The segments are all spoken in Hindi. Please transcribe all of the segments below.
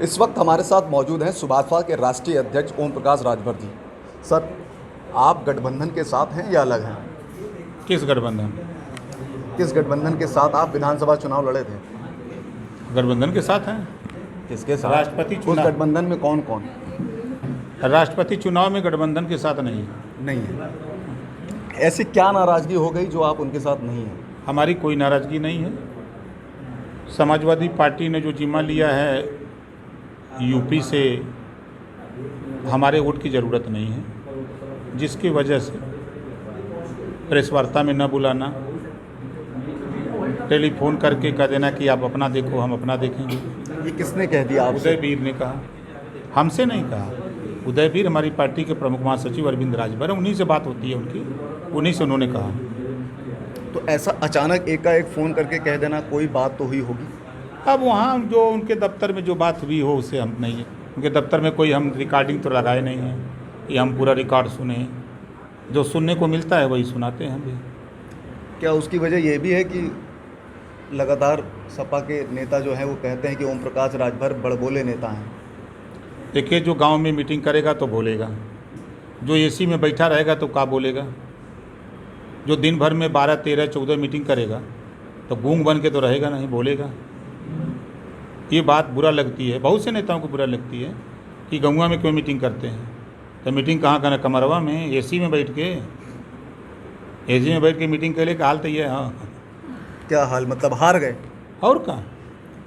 इस वक्त हमारे साथ मौजूद हैं सुभाषपा के राष्ट्रीय अध्यक्ष ओम प्रकाश राजभर जी। सर, आप गठबंधन के साथ हैं या अलग हैं? किस गठबंधन? किस गठबंधन के साथ आप विधानसभा चुनाव लड़े थे? गठबंधन के साथ हैं। किसके साथ? राष्ट्रपति उस चुनाव। गठबंधन में कौन कौन? राष्ट्रपति चुनाव में गठबंधन के साथ नहीं है। नहीं है। ऐसी क्या नाराजगी हो गई जो आप उनके साथ नहीं हैं? हमारी कोई नाराजगी नहीं है। समाजवादी पार्टी ने जो जिम्मा लिया है यूपी से, हमारे वोट की ज़रूरत नहीं है, जिसकी वजह से प्रेस वार्ता में न बुलाना, टेलीफोन करके कह देना कि आप अपना देखो हम अपना देखेंगे। ये किसने कह दिया आपसे? उदयवीर ने कहा, हमसे नहीं कहा। उदयवीर हमारी पार्टी के प्रमुख महासचिव अरविंद राजभर, उन्हीं से बात होती है उनकी, उन्हीं से उन्होंने कहा। तो ऐसा अचानक एकाएक फ़ोन करके कह देना, कोई बात तो हुई होगी। अब वहाँ जो उनके दफ्तर में जो बात हुई हो उससे हम नहीं है, उनके दफ्तर में कोई हम रिकॉर्डिंग तो लगाए नहीं है कि हम पूरा रिकॉर्ड सुने। जो सुनने को मिलता है वही सुनाते हैं भी। क्या उसकी वजह ये भी है कि लगातार सपा के नेता जो हैं वो कहते हैं कि ओम प्रकाश राजभर बड़बोले नेता हैं? देखिए, जो गांव में मीटिंग करेगा तो बोलेगा, जो एसी में बैठा रहेगा तो क्या बोलेगा। जो दिन भर में 12, 13, 14 मीटिंग करेगा तो गूंग बन के तो रहेगा नहीं, बोलेगा। ये बात बुरा लगती है, बहुत से नेताओं को बुरा लगती है कि गंगुआ में क्यों मीटिंग करते हैं। तो मीटिंग कहाँ करना? कमरवा में एसी में बैठ के, एसी में बैठ के मीटिंग करे का हाल तो ये। हाँ, क्या हाल? मतलब हार गए? और कहाँ।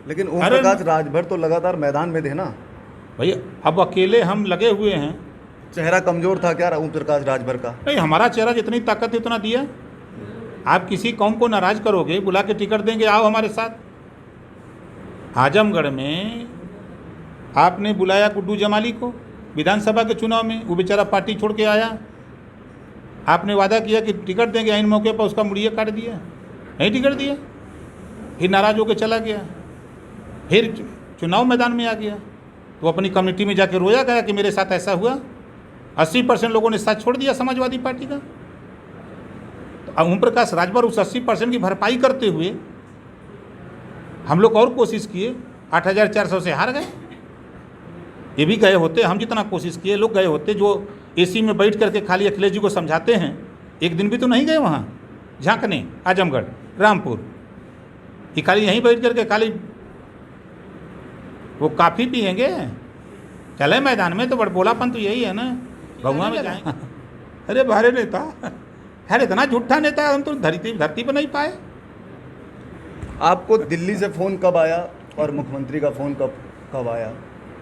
लेकिन ओम प्रकाश राजभर तो लगातार मैदान में थे ना भैया। अब अकेले हम लगे हुए हैं। चेहरा कमजोर था क्या ओम प्रकाश राजभर का? नहीं, हमारा चेहरा जितनी ताकत है उतना दिया। आप किसी कौम को नाराज करोगे, बुला के टिकट देंगे, आओ हमारे साथ। आजमगढ़ में आपने बुलाया गुड्डू जमाली को विधानसभा के चुनाव में, वो बेचारा पार्टी छोड़ के आया। आपने वादा किया कि टिकट देंगे, इन मौके पर उसका मुड़िया काट दिया, नहीं टिकट दिया, फिर नाराज होकर चला गया, फिर चुनाव मैदान में आ गया। तो अपनी कम्युनिटी में जाके रोया गया कि मेरे साथ ऐसा हुआ। 80% लोगों ने साथ छोड़ दिया समाजवादी पार्टी का। तो ओम प्रकाश राजभर उस 80% की भरपाई करते हुए हम लोग और कोशिश किए, 8400 से हार गए। ये भी गए होते, हम जितना कोशिश किए लोग गए होते, जो एसी में बैठ करके खाली अखिलेश जी को समझाते हैं, एक दिन भी तो नहीं गए वहाँ झांकने। आजमगढ़, रामपुर, ये खाली यहीं बैठ करके खाली वो काफ़ी पिएंगे, चले मैदान में। तो बड़बोलापन तो यही है ना, गौवा में जाए। अरे भारे नेता, अरे इतना झूठा नेता हम तो धरती पर नहीं पाए। आपको दिल्ली से फ़ोन कब आया और मुख्यमंत्री का फ़ोन कब आया?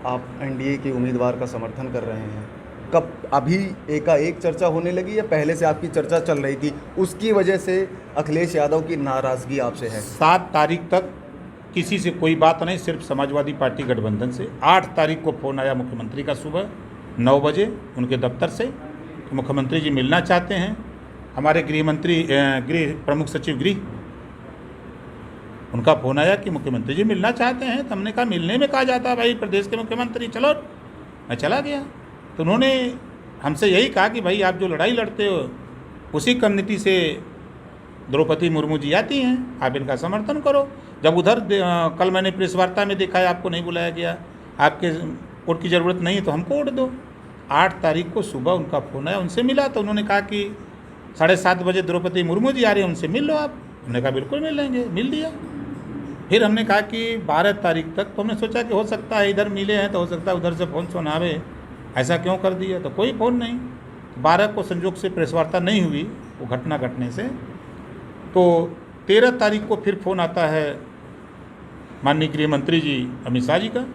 आप एनडीए के उम्मीदवार का समर्थन कर रहे हैं, कब अभी एकाएक चर्चा होने लगी या पहले से आपकी चर्चा चल रही थी, उसकी वजह से अखिलेश यादव की नाराज़गी आपसे है? 7 तारीख तक किसी से कोई बात नहीं, सिर्फ समाजवादी पार्टी गठबंधन से। 8 तारीख को फ़ोन आया मुख्यमंत्री का सुबह 9 बजे उनके दफ्तर से, तो मुख्यमंत्री जी मिलना चाहते हैं। हमारे गृह प्रमुख सचिव गृह, उनका फ़ोन आया कि मुख्यमंत्री जी मिलना चाहते हैं। तो हमने कहा मिलने में कहा जाता है भाई, प्रदेश के मुख्यमंत्री, चलो। मैं चला गया। तो उन्होंने हमसे यही कहा कि भाई आप जो लड़ाई लड़ते हो उसी कम्युनिटी से द्रौपदी मुर्मू जी आती हैं, आप इनका समर्थन करो। जब उधर कल मैंने प्रेस वार्ता में देखा है आपको नहीं बुलाया गया, आपके वोट की ज़रूरत नहीं है तो हमको वोट दो। 8 तारीख को सुबह उनका फ़ोन आया, उनसे मिला। तो उन्होंने कहा कि 7:30 बजे द्रौपदी मुर्मू जी आ रहे हैं, उनसे मिल लो आप। हमने कहा बिल्कुल मिल लेंगे, मिल लिया। फिर हमने कहा कि 12 तारीख तक, तो हमने सोचा कि हो सकता है इधर मिले हैं तो हो सकता है उधर से फ़ोन आवे, ऐसा क्यों कर दिया। तो कोई फ़ोन नहीं। 12 को संयोग से प्रेस वार्ता नहीं हुई वो घटना घटने से। तो 13 तारीख को फिर फ़ोन आता है माननीय गृह मंत्री जी अमित शाह जी का,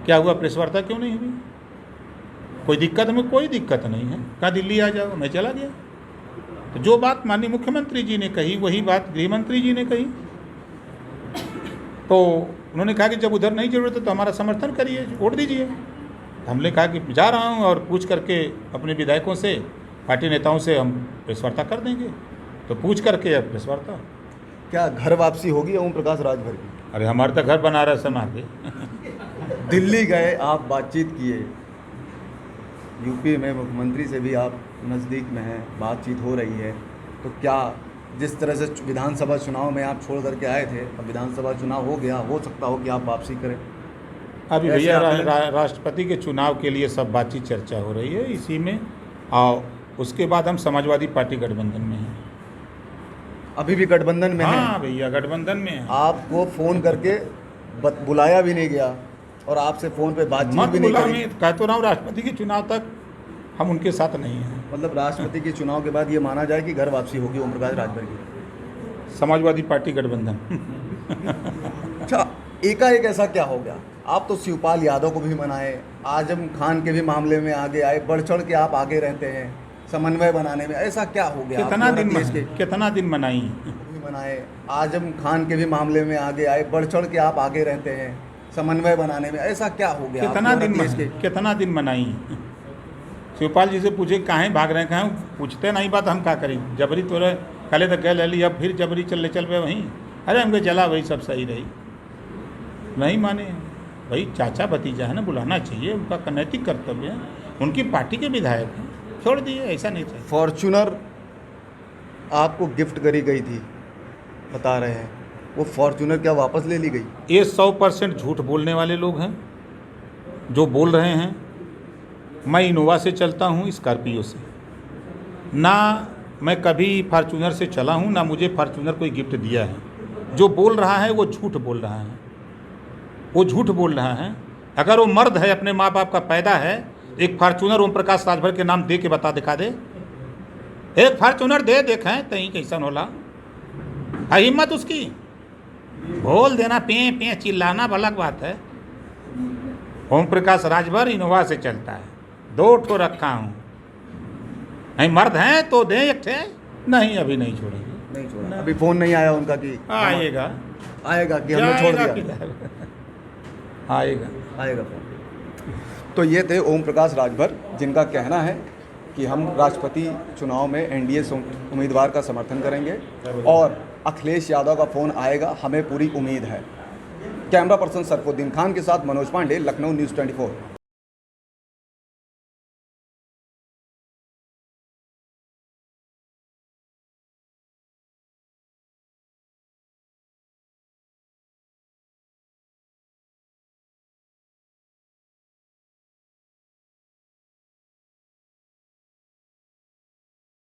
क्या हुआ प्रेस वार्ता क्यों नहीं हुई, कोई दिक्कत? में कोई दिक्कत नहीं है, कहा दिल्ली आ जाओ। मैं चला गया। तो जो बात माननीय मुख्यमंत्री जी ने कही वही बात गृह मंत्री जी ने कही। तो उन्होंने कहा कि जब उधर नहीं ज़रूरत है तो हमारा समर्थन करिए, वोट दीजिए। हमने कहा कि जा रहा हूँ और पूछ करके अपने विधायकों से, पार्टी नेताओं से हम प्रेस वार्ता कर देंगे। तो पूछ करके अब प्रेस वार्ता। क्या घर वापसी होगी ओम प्रकाश राजभर की? अरे हमारे तो घर बना रहा है समाज। दिल्ली गए आप, बातचीत किए, यूपी में मुख्यमंत्री से भी आप नज़दीक में हैं, बातचीत हो रही है, तो क्या जिस तरह से विधानसभा चुनाव में आप छोड़ करके आए थे, अब विधानसभा चुनाव हो गया, हो सकता हो कि आप वापसी करें? अभी ऐसे भैया आकलन- राष्ट्रपति के चुनाव के लिए सब बातचीत चर्चा हो रही है इसी में। और उसके बाद हम समाजवादी पार्टी गठबंधन में हैं। अभी भी गठबंधन में हाँ हैं। भैया गठबंधन में हैं। आपको फ़ोन करके बुलाया भी नहीं गया और आपसे फ़ोन पे बातचीत मत भी नहीं बुला, करी। मैं कह तो रहा हूँ राष्ट्रपति के चुनाव तक हम उनके साथ नहीं हैं। मतलब राष्ट्रपति के चुनाव के बाद ये माना जाए कि घर वापसी होगी ओम प्रकाश राजभर की। समाजवादी पार्टी गठबंधन। अच्छा, एकाएक ऐसा क्या हो गया? आप तो शिवपाल यादव को भी मनाए, आजम खान के भी मामले में आगे आए, बढ़ चढ़ के आप आगे रहते हैं समन्वय बनाने में। ऐसा क्या हो गया? कितना दिन मनाई भी मनाए, आजम खान के भी मामले में आगे आए, बढ़ चढ़ के आप आगे रहते हैं समन्वय बनाने में। ऐसा क्या हो गया? कितना दिन मनाई। शिवपाल जी से पूछे काहे भाग रहे हैं, कहाँ पूछते नहीं बात, हम क्या करें? जबरी तो रहे कल तक गए ले ली, अब फिर जबरी चल पे वहीं। अरे हमको चला वही सब सही रही, नहीं माने। भाई चाचा भतीजा है ना, बुलाना चाहिए, उनका नैतिक कर्तव्य है, उनकी पार्टी के विधायक हैं, छोड़ दिए, ऐसा नहीं था। फॉर्च्यूनर आपको गिफ्ट करी गई थी बता रहे हैं, वो फॉर्च्यूनर क्या वापस ले ली गई? ये 100% झूठ बोलने वाले लोग हैं जो बोल रहे हैं। मैं इनोवा से चलता हूँ, स्कॉर्पियो से। ना मैं कभी फॉर्च्यूनर से चला हूँ, ना मुझे फॉर्च्यूनर कोई गिफ्ट दिया है। जो बोल रहा है वो झूठ बोल रहा है, वो झूठ बोल रहा है। अगर वो मर्द है, अपने माँ बाप का पैदा है, एक फॉर्च्यूनर ओम प्रकाश राजभर के नाम दे के बता दिखा दे, एक फॉर्च्यूनर दे देखें तहीं कैसन होला। हिम्मत उसकी, बोल देना पे पे चिल्लाना अलग बात है। ओम प्रकाश राजभर इनोवा से चलता है, 2 ठो रखा हूँ। नहीं मर्द हैं तो दे एक ठे, नहीं अभी नहीं छोड़ेंगे। नहीं छोड़ा, अभी फ़ोन नहीं आया उनका कि आएगा कि हमने छोड़ दिया। आएगा फ़ोन। तो ये थे ओम प्रकाश राजभर, जिनका कहना है कि हम राष्ट्रपति चुनाव में एनडीए उम्मीदवार का समर्थन करेंगे और अखिलेश यादव का फ़ोन आएगा, हमें पूरी उम्मीद है। कैमरा पर्सन सरफुद्दीन खान के साथ मनोज पांडे, लखनऊ न्यूज़ 24।